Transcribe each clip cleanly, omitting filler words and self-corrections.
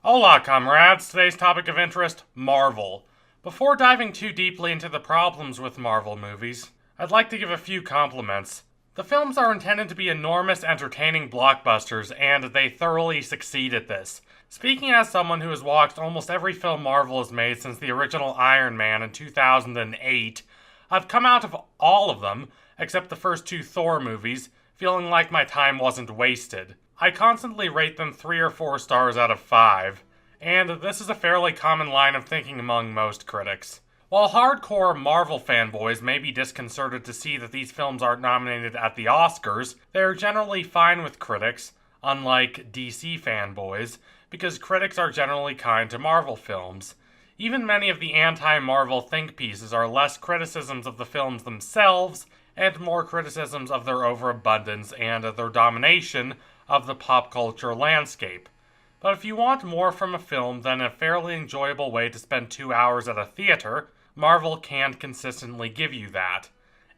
Hola, comrades! Today's topic of interest, Marvel. Before diving too deeply into the problems with Marvel movies, I'd like to give a few compliments. The films are intended to be enormous, entertaining blockbusters, and they thoroughly succeed at this. Speaking as someone who has watched almost every film Marvel has made since the original Iron Man in 2008, I've come out of all of them, except the first two Thor movies, feeling like my time wasn't wasted. I constantly rate them 3 or 4 stars out of 5, and this is a fairly common line of thinking among most critics. While hardcore Marvel fanboys may be disconcerted to see that these films aren't nominated at the Oscars, they are generally fine with critics, unlike DC fanboys, because critics are generally kind to Marvel films. Even many of the anti-Marvel think pieces are less criticisms of the films themselves and more criticisms of their overabundance and their domination of the pop culture landscape. But if you want more from a film than a fairly enjoyable way to spend 2 hours at a theater, Marvel can't consistently give you that.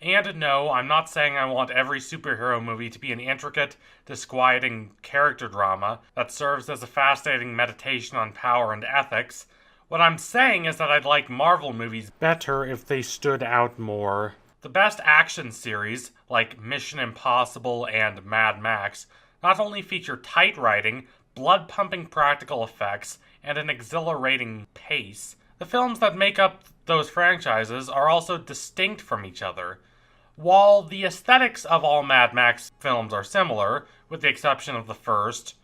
And no, I'm not saying I want every superhero movie to be an intricate, disquieting character drama that serves as a fascinating meditation on power and ethics. What I'm saying is that I'd like Marvel movies better if they stood out more. The best action series, like Mission Impossible and Mad Max, not only feature tight writing, blood-pumping practical effects, and an exhilarating pace, the films that make up those franchises are also distinct from each other. While the aesthetics of all Mad Max films are similar, with the exception of the first,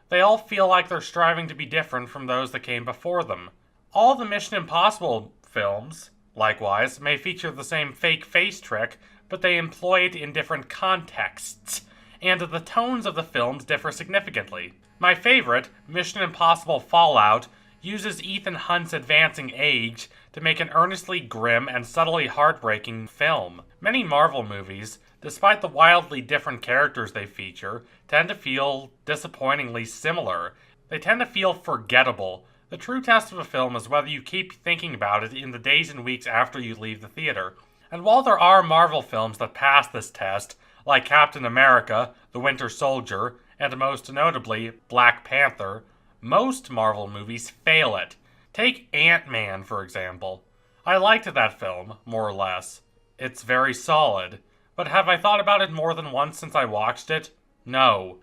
they all feel like they're striving to be different from those that came before them. All the Mission Impossible films, likewise, may feature the same fake face trick, but they employ it in different contexts, and the tones of the films differ significantly. My favorite, Mission Impossible Fallout, uses Ethan Hunt's advancing age to make an earnestly grim and subtly heartbreaking film. Many Marvel movies, despite the wildly different characters they feature, tend to feel disappointingly similar. They tend to feel forgettable. The true test of a film is whether you keep thinking about it in the days and weeks after you leave the theater. And while there are Marvel films that pass this test, like Captain America, The Winter Soldier, and most notably, Black Panther, most Marvel movies fail it. Take Ant-Man, for example. I liked that film, more or less. It's very solid. But have I thought about it more than once since I watched it? No.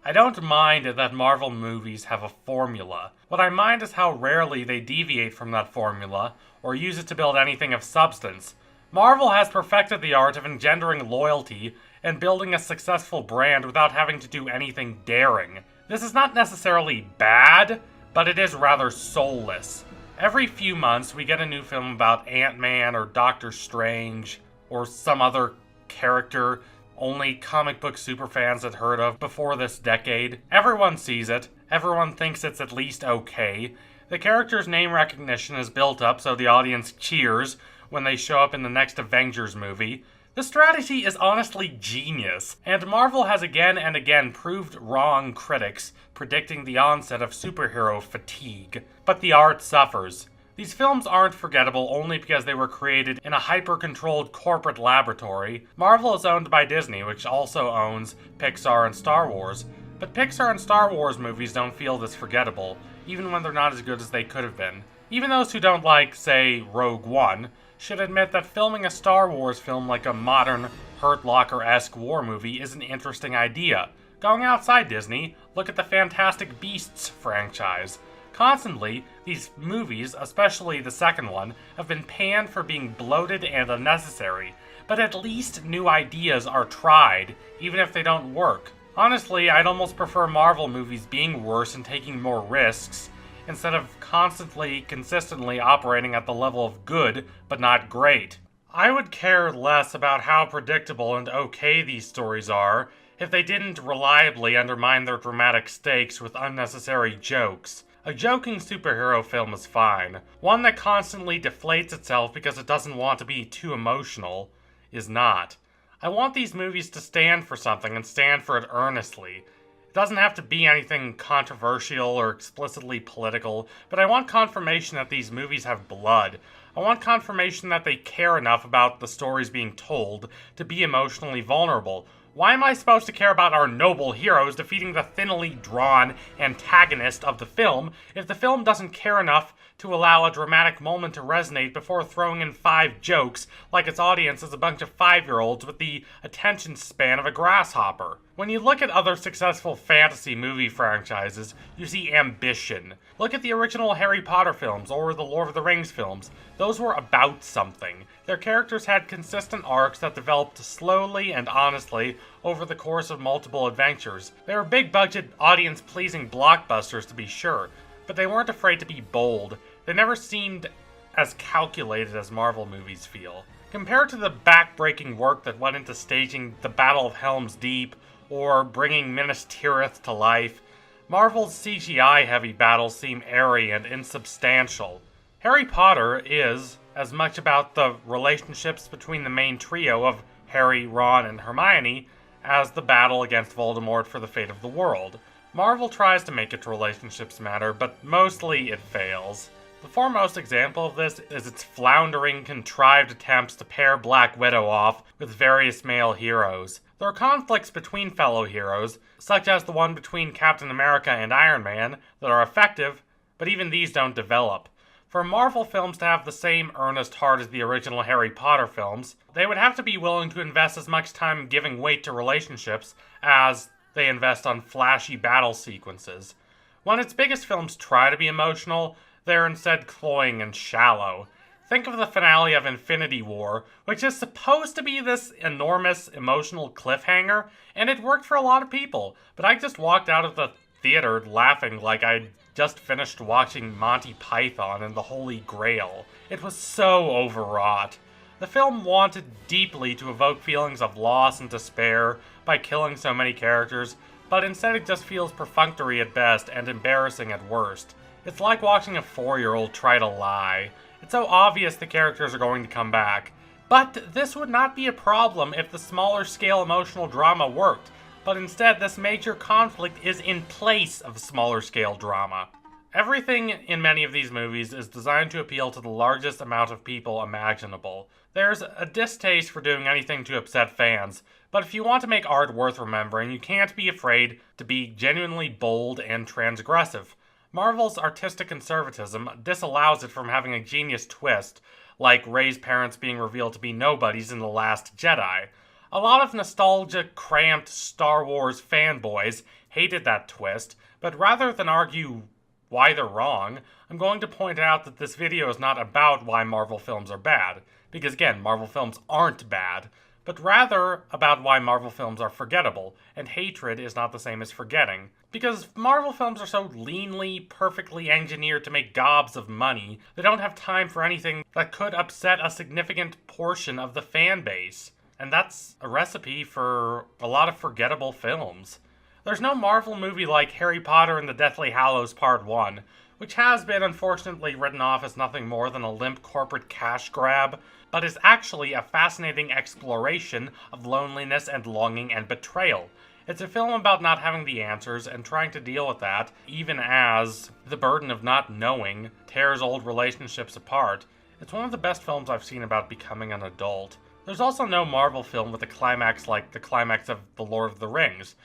I don't mind that Marvel movies have a formula. What I mind is how rarely they deviate from that formula, or use it to build anything of substance. Marvel has perfected the art of engendering loyalty and building a successful brand without having to do anything daring. This is not necessarily bad, but it is rather soulless. Every few months we get a new film about Ant-Man or Doctor Strange or some other character only comic book superfans had heard of before this decade. Everyone sees it, everyone thinks it's at least okay. The character's name recognition is built up so the audience cheers when they show up in the next Avengers movie. The strategy is honestly genius, and Marvel has again and again proved wrong critics predicting the onset of superhero fatigue. But the art suffers. These films aren't forgettable only because they were created in a hyper-controlled corporate laboratory. Marvel is owned by Disney, which also owns Pixar and Star Wars. But Pixar and Star Wars movies don't feel this forgettable, even when they're not as good as they could have been. Even those who don't like, say, Rogue One, should admit that filming a Star Wars film like a modern, Hurt Locker-esque war movie is an interesting idea. Going outside Disney, look at the Fantastic Beasts franchise. Constantly, these movies, especially the second one, have been panned for being bloated and unnecessary, but at least new ideas are tried, even if they don't work. Honestly, I'd almost prefer Marvel movies being worse and taking more risks, instead of consistently operating at the level of good, but not great. I would care less about how predictable and okay these stories are if they didn't reliably undermine their dramatic stakes with unnecessary jokes. A joking superhero film is fine. One that constantly deflates itself because it doesn't want to be too emotional is not. I want these movies to stand for something and stand for it earnestly. It doesn't have to be anything controversial or explicitly political, but I want confirmation that these movies have blood. I want confirmation that they care enough about the stories being told to be emotionally vulnerable. Why am I supposed to care about our noble heroes defeating the thinly drawn antagonist of the film if the film doesn't care enough to allow a dramatic moment to resonate before throwing in 5 jokes like its audience is a bunch of 5-year-olds with the attention span of a grasshopper? When you look at other successful fantasy movie franchises, you see ambition. Look at the original Harry Potter films or the Lord of the Rings films. Those were about something. Their characters had consistent arcs that developed slowly and honestly over the course of multiple adventures. They were big-budget, audience-pleasing blockbusters to be sure, but they weren't afraid to be bold. They never seemed as calculated as Marvel movies feel. Compared to the back-breaking work that went into staging the Battle of Helm's Deep or bringing Minas Tirith to life, Marvel's CGI-heavy battles seem airy and insubstantial. Harry Potter is as much about the relationships between the main trio of Harry, Ron, and Hermione as the battle against Voldemort for the fate of the world. Marvel tries to make its relationships matter, but mostly it fails. The foremost example of this is its floundering, contrived attempts to pair Black Widow off with various male heroes. There are conflicts between fellow heroes, such as the one between Captain America and Iron Man, that are effective, but even these don't develop. For Marvel films to have the same earnest heart as the original Harry Potter films, they would have to be willing to invest as much time giving weight to relationships as they invest on flashy battle sequences. When its biggest films try to be emotional, they're instead cloying and shallow. Think of the finale of Infinity War, which is supposed to be this enormous emotional cliffhanger, and it worked for a lot of people, but I just walked out of the theater laughing like I'd just finished watching Monty Python and the Holy Grail. It was so overwrought. The film wanted deeply to evoke feelings of loss and despair by killing so many characters, but instead it just feels perfunctory at best and embarrassing at worst. It's like watching a 4-year-old try to lie. It's so obvious the characters are going to come back. But this would not be a problem if the smaller scale emotional drama worked, but instead this major conflict is in place of smaller scale drama. Everything in many of these movies is designed to appeal to the largest amount of people imaginable. There's a distaste for doing anything to upset fans, but if you want to make art worth remembering, you can't be afraid to be genuinely bold and transgressive. Marvel's artistic conservatism disallows it from having a genius twist, like Rey's parents being revealed to be nobodies in The Last Jedi. A lot of nostalgia cramped Star Wars fanboys hated that twist, but rather than argue why they're wrong, I'm going to point out that this video is not about why Marvel films are bad, because again, Marvel films aren't bad, but rather about why Marvel films are forgettable, and hatred is not the same as forgetting. Because Marvel films are so leanly, perfectly engineered to make gobs of money, they don't have time for anything that could upset a significant portion of the fan base. And that's a recipe for a lot of forgettable films. There's no Marvel movie like Harry Potter and the Deathly Hallows Part 1, which has been unfortunately written off as nothing more than a limp corporate cash grab, but is actually a fascinating exploration of loneliness and longing and betrayal. It's a film about not having the answers and trying to deal with that, even as the burden of not knowing tears old relationships apart. It's one of the best films I've seen about becoming an adult. There's also no Marvel film with a climax like the climax of The Lord of the Rings.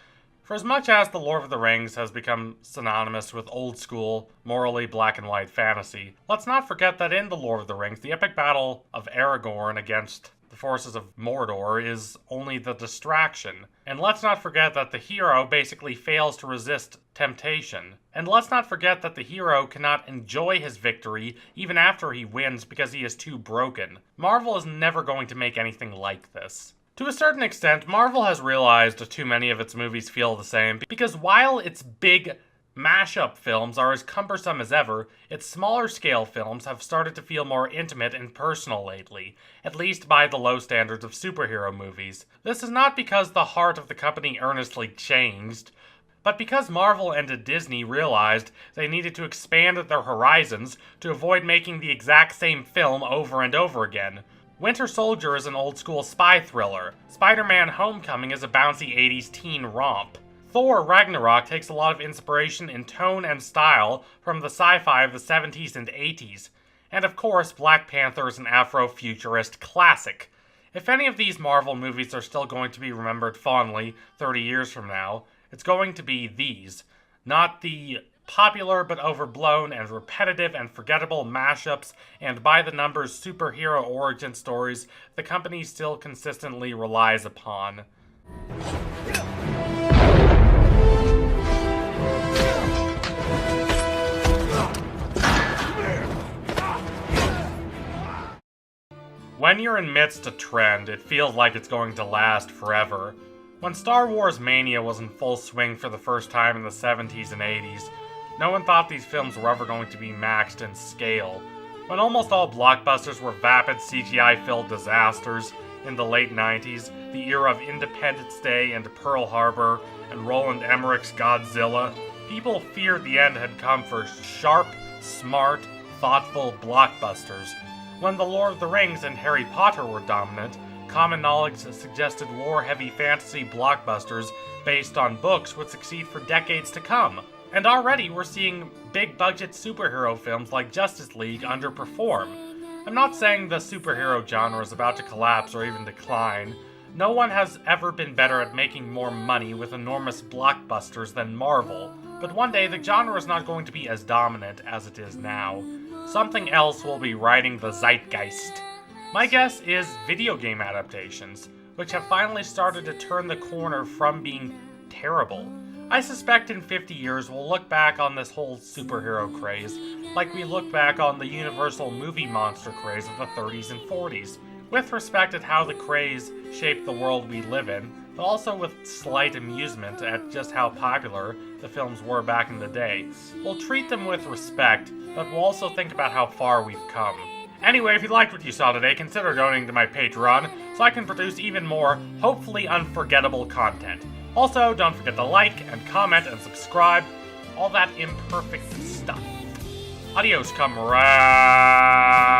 For as much as The Lord of the Rings has become synonymous with old-school, morally black-and-white fantasy, let's not forget that in The Lord of the Rings, the epic battle of Aragorn against the forces of Mordor is only the distraction. And let's not forget that the hero basically fails to resist temptation. And let's not forget that the hero cannot enjoy his victory even after he wins because he is too broken. Marvel is never going to make anything like this. To a certain extent, Marvel has realized too many of its movies feel the same, because while its big mashup films are as cumbersome as ever, its smaller scale films have started to feel more intimate and personal lately, at least by the low standards of superhero movies. This is not because the heart of the company earnestly changed, but because Marvel and Disney realized they needed to expand their horizons to avoid making the exact same film over and over again. Winter Soldier is an old-school spy thriller. Spider-Man Homecoming is a bouncy 80s teen romp. Thor Ragnarok takes a lot of inspiration in tone and style from the sci-fi of the 70s and 80s. And of course, Black Panther is an Afro-futurist classic. If any of these Marvel movies are still going to be remembered fondly 30 years from now, it's going to be these. Not the popular but overblown and repetitive and forgettable mashups and by-the-numbers superhero origin stories the company still consistently relies upon. When you're amidst a trend, it feels like it's going to last forever. When Star Wars mania was in full swing for the first time in the 70s and 80s, no one thought these films were ever going to be matched in scale. When almost all blockbusters were vapid CGI-filled disasters in the late 90s, the era of Independence Day and Pearl Harbor and Roland Emmerich's Godzilla, people feared the end had come for sharp, smart, thoughtful blockbusters. When The Lord of the Rings and Harry Potter were dominant, common knowledge suggested lore-heavy fantasy blockbusters based on books would succeed for decades to come. And already we're seeing big-budget superhero films like Justice League underperform. I'm not saying the superhero genre is about to collapse or even decline. No one has ever been better at making more money with enormous blockbusters than Marvel. But one day the genre is not going to be as dominant as it is now. Something else will be riding the zeitgeist. My guess is video game adaptations, which have finally started to turn the corner from being terrible. I suspect in 50 years we'll look back on this whole superhero craze like we look back on the universal movie monster craze of the 30s and 40s, with respect at how the craze shaped the world we live in, but also with slight amusement at just how popular the films were back in the day. We'll treat them with respect, but we'll also think about how far we've come. Anyway, if you liked what you saw today, consider donating to my Patreon so I can produce even more, hopefully unforgettable content. Also, don't forget to like and comment and subscribe, all that imperfect stuff. Adios, comrades!